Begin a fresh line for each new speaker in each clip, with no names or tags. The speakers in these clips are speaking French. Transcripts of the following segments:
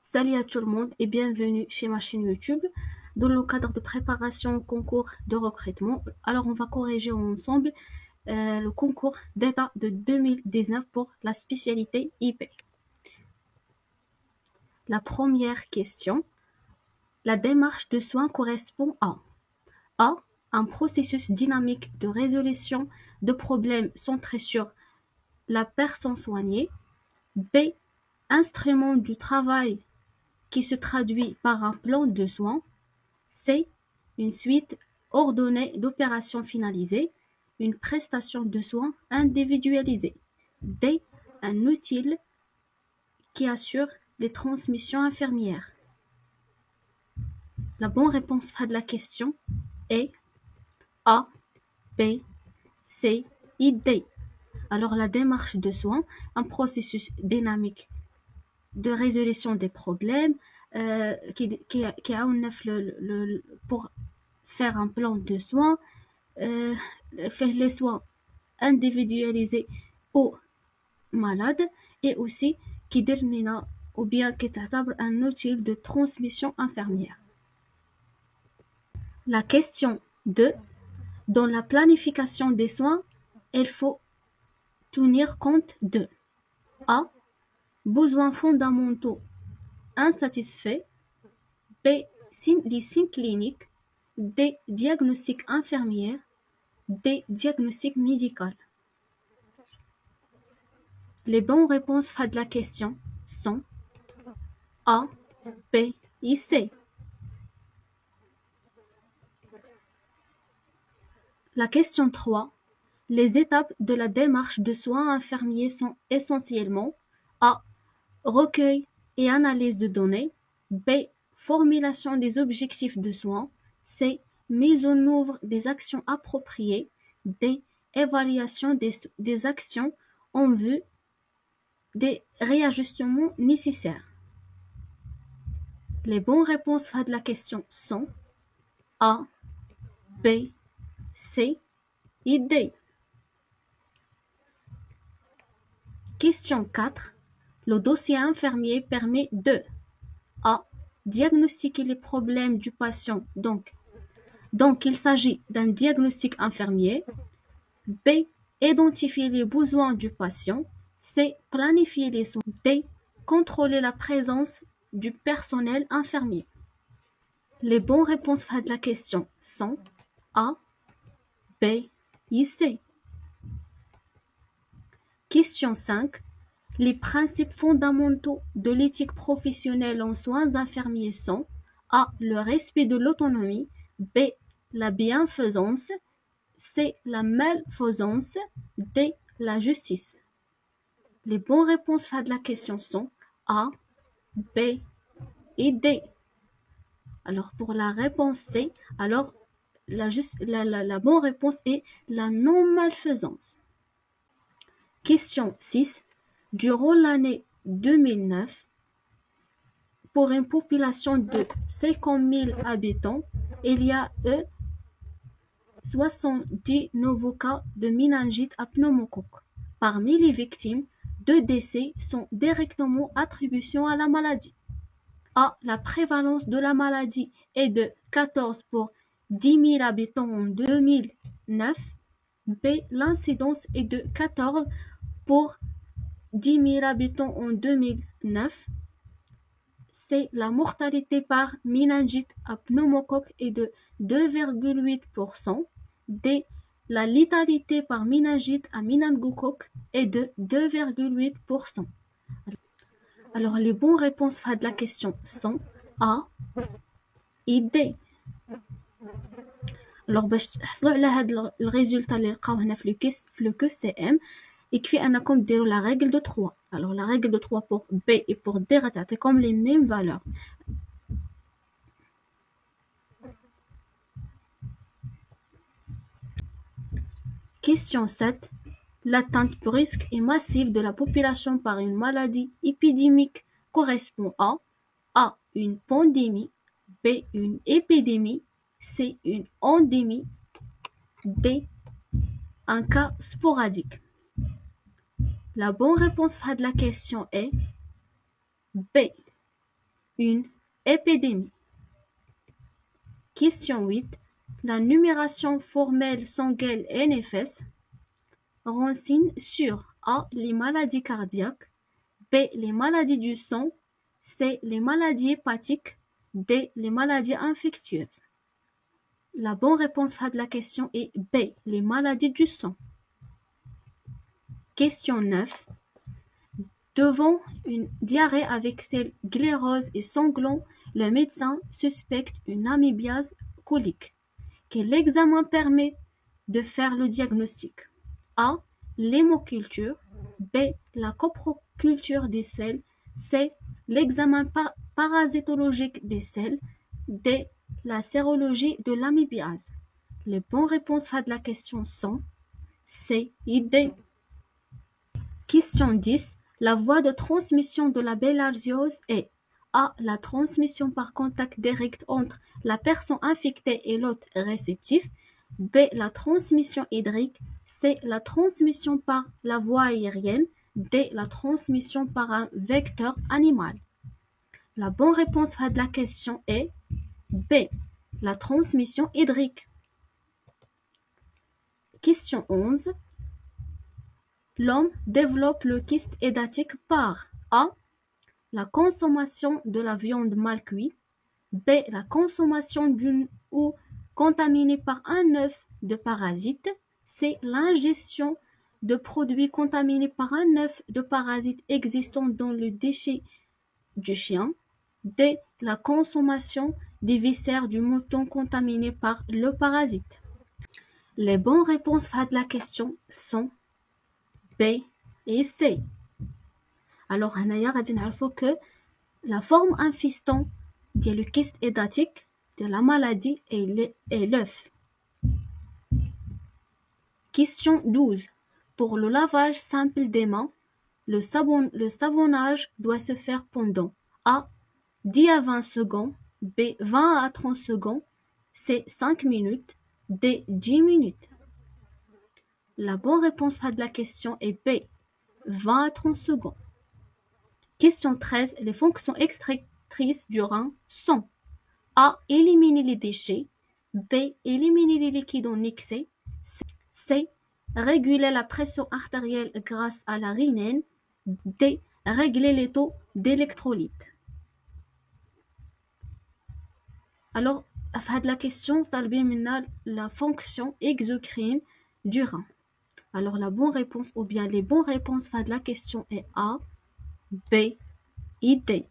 Salut à tout le monde et bienvenue chez ma chaîne YouTube. Dans le cadre de préparation au concours de recrutement, alors on va corriger ensemble le concours d'État de 2019 pour la spécialité IP. La première question, la démarche de soins correspond à A. Un processus dynamique de résolution de problèmes centré sur la personne soignée. B. Instrument du travail qui se traduit par un plan de soins. C. Une suite ordonnée d'opérations finalisées, une prestation de soins individualisée. D. Un outil qui assure les transmissions infirmières. La bonne réponse de la question est A, B, C et D. Alors la démarche de soins, un processus dynamique de résolution des problèmes qui a pour faire un plan de soins, faire les soins individualisés aux malades et aussi qui détermine ou bien qui تعتبر un outil de transmission infirmière. La question 2. Dans la planification des soins, il faut tenir compte de A. Besoins fondamentaux insatisfaits. B. Les signes cliniques. D. Diagnostic infirmière. D. Diagnostic médical. Les bonnes réponses de la question sont A, B et C. La question 3. Les étapes de la démarche de soins infirmiers sont essentiellement A. Recueil et analyse de données. B. Formulation des objectifs de soins. C. Mise en œuvre des actions appropriées. D. Évaluation des actions en vue des réajustements nécessaires. Les bonnes réponses de la question sont A, B, C et D. Question 4. Le dossier infirmier permet de A. Diagnostiquer les problèmes du patient. Donc il s'agit d'un diagnostic infirmier. B. Identifier les besoins du patient. C. Planifier les soins. D. Contrôler la présence du personnel infirmier. Les bonnes réponses de la question sont A, B et C. Question 5. Les principes fondamentaux de l'éthique professionnelle en soins infirmiers sont A. Le respect de l'autonomie. B. La bienfaisance. C. La malfaisance. D. La justice. Les bonnes réponses de la question sont A, B et D. Alors pour la réponse C, alors la bonne réponse est la non-malfaisance. Question 6. Durant l'année 2009, pour une population de 50 000 habitants, il y a 70 nouveaux cas de méningite à pneumocoque. Parmi les victimes, 2 décès sont directement attribués à la maladie. A. La prévalence de la maladie est de 14 pour 10 000 habitants en 2009. B. L'incidence est de 14 pour 10 000 habitants en 2009. C. La mortalité par méningite à pneumocoque est de 2,8%. D. La létalité par méningite à méningocoque est de 2,8%. Alors, les bonnes réponses de la question sont A et D. Alors, باش تحصلوا على هذا الريزولتا اللي لقاو هنا في le QCM, يكفي انكم ديروا la règle de 3. Alors, la règle de 3 pour B et pour D غتعطيكم les mêmes valeurs. Question 7. L'atteinte brusque et massive de la population par une maladie épidémique correspond à A. Une pandémie. B. Une épidémie. C. Une endémie. D. Un cas sporadique. La bonne réponse de la question est B. une épidémie. Question 8. La numération formelle sanguine NFS renseigne sur A. Les maladies cardiaques, B. Les maladies du sang, C. Les maladies hépatiques, D. Les maladies infectieuses. La bonne réponse à la question est B. Les maladies du sang. Question 9. Devant une diarrhée avec sel glairose et sanglant, le médecin suspecte une amébiase colique. Quel examen permet de faire le diagnostic? A. L'hémoculture, B. La coproculture des selles, C. L'examen parasitologique des selles, D. La sérologie de l'amébiase. Les bonnes réponses à la question sont C et D. Question 10. La voie de transmission de la bilharziose est A. La transmission par contact direct entre la personne infectée et l'hôte réceptif, B. La transmission hydrique, C. La transmission par la voie aérienne, D. La transmission par un vecteur animal. La bonne réponse à la question est B. La transmission hydrique. Question 11. L'homme développe le kyste hépatique par A. La consommation de la viande mal cuite, B. La consommation d'une ou contaminée par un œuf de parasite, C. L'ingestion de produits contaminés par un œuf de parasite existant dans le déchet du chien, D. La consommation des viscères du mouton contaminés par le parasite. Les bonnes réponses à la question sont B et C. Alors, هنايا غادي نعرفوا que la forme infestante ديال le kyste hépatique de la maladie est l'œuf. Question 12. Pour le lavage simple des mains, le savonnage doit se faire pendant A. 10 à 20 secondes, B. 20 à 30 secondes, C. 5 minutes, D. 10 minutes. La bonne réponse à la question est B. 20 à 30 secondes. Question 13. Les fonctions extractrices du rein sont A. Éliminer les déchets, B. Éliminer les liquides en excès, C. Réguler la pression artérielle grâce à la rénine, D. Régler les taux d'électrolytes. Alors, à la question, talbé maintenant la fonction exocrine du rein. Alors, la bonne réponse ou bien les bonnes réponses à la question est A, B et D.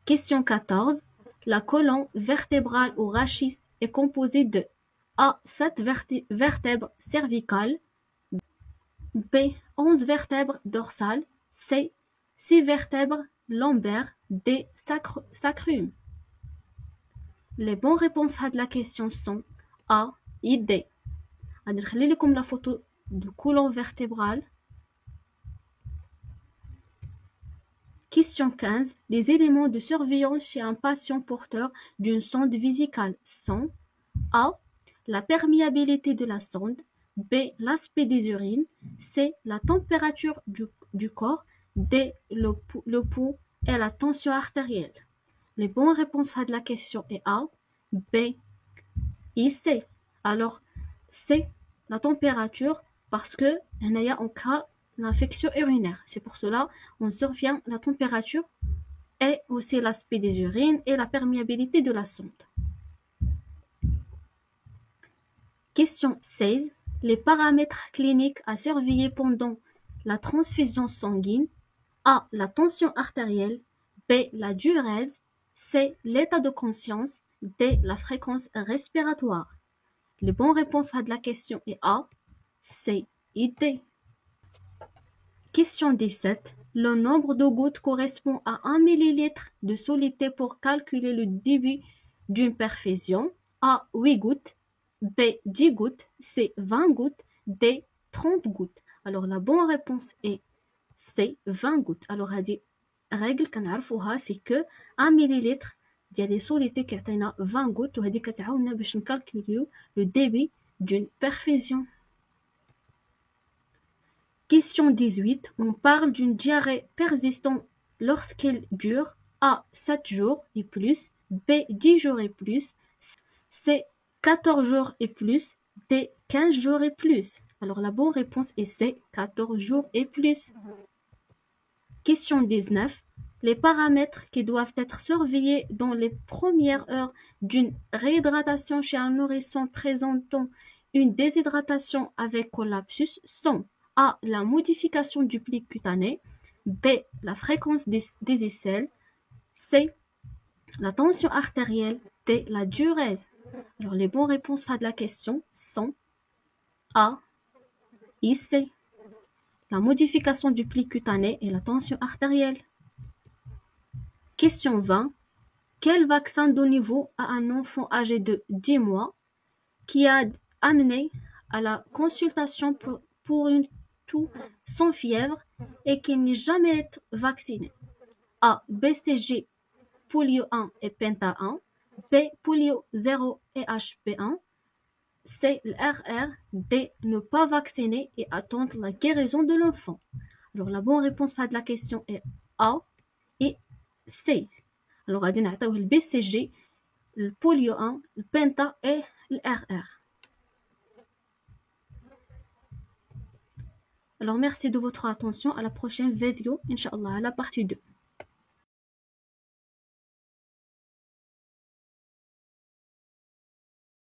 Question 14. La colonne vertébrale ou rachis est composée de A. 7 vertèbres cervicales, B. 11 vertèbres dorsales, C. 6 vertèbres lombaires, D. sacrum. Les bonnes réponses à la question sont A et D. غادي نخلي لكم la photo de colonne vertébrale. Question 15. Les éléments de surveillance chez un patient porteur d'une sonde vésicale sont A. La perméabilité de la sonde, B. L'aspect des urines, C. La température du corps, D. Le pouls et la tension artérielle. Les bonnes réponses à la question est A, B et C. Alors, C, la température, parce que on crée l'infection urinaire. C'est pour cela on surveille la température et aussi l'aspect des urines et la perméabilité de la sonde. Question 16. Les paramètres cliniques à surveiller pendant la transfusion sanguine. A. La tension artérielle. B. La diurèse. C. L'état de conscience. D. La fréquence respiratoire. Les bonnes réponses à la question est A, C et D. Question 17. Le nombre de gouttes correspond à 1 ml de soluté pour calculer le début d'une perfusion. A. 8 gouttes. B. 10 gouttes. C. 20 gouttes. D. 30 gouttes. Alors la bonne réponse est C. 20 gouttes. Alors elle dit règle كنعرفوها c'est que 1 ml ديال لي سوليتي كيعطينا 20 غوت وهذه كتعاوننا باش نكالكوليو لو ديبي d'une perfusion. Question 18. On parle d'une diarrhée persistante lorsqu'elle dure A 7 jours et plus, B 10 jours et plus, C 14 jours et plus, D 15 jours et plus. Alors la bonne réponse est C 14 jours et plus. Question 19. Les paramètres qui doivent être surveillés dans les premières heures d'une réhydratation chez un nourrisson présentant une déshydratation avec collapsus sont A. La modification du pli cutané, B. La fréquence des aisselles, C. La tension artérielle, D. La diurèse. Alors les bonnes réponses de la question sont A et C. La modification du pli cutané et la tension artérielle. Question 20. Quel vaccin donnez-vous à un enfant âgé de 10 mois qui a amené à la consultation pour une toux sans fièvre et qui n'est jamais été vacciné? A. BCG, polio 1 et penta 1. B. Polio 0 et HB1. C. l'RR. D. Ne pas vacciner et attendre la guérison de l'enfant. Alors la bonne réponse de la question est A et C. Alors غادي نعطيوه البي سي جي, البوليو 1, البنتا et l'RR. Alors merci de votre attention, à la prochaine vidéo, Inch'Allah, à la partie 2.